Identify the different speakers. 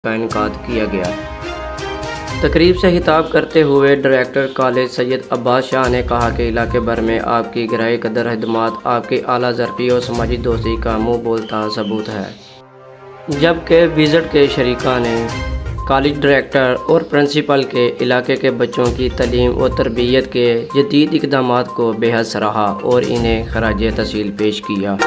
Speaker 1: का इनेकाद किया गया। तकरीब से खिताब करते हुए डायरेक्टर कॉलेज सैयद अब्बास शाह ने कहा कि इलाके भर में आपकी गहराई कदर खिदमत आपकी आला ज़रफ़ी और समाजी दोस्ती का मुँह बोलता सबूत है। जबकि विज़िट के शरीका ने कॉलेज डायरेक्टर और प्रिंसिपल के इलाके के बच्चों की तालीम और तरबियत के जदीद इक़दामात को बेहद सराहा और इन्हें खराज तहसील पेश किया।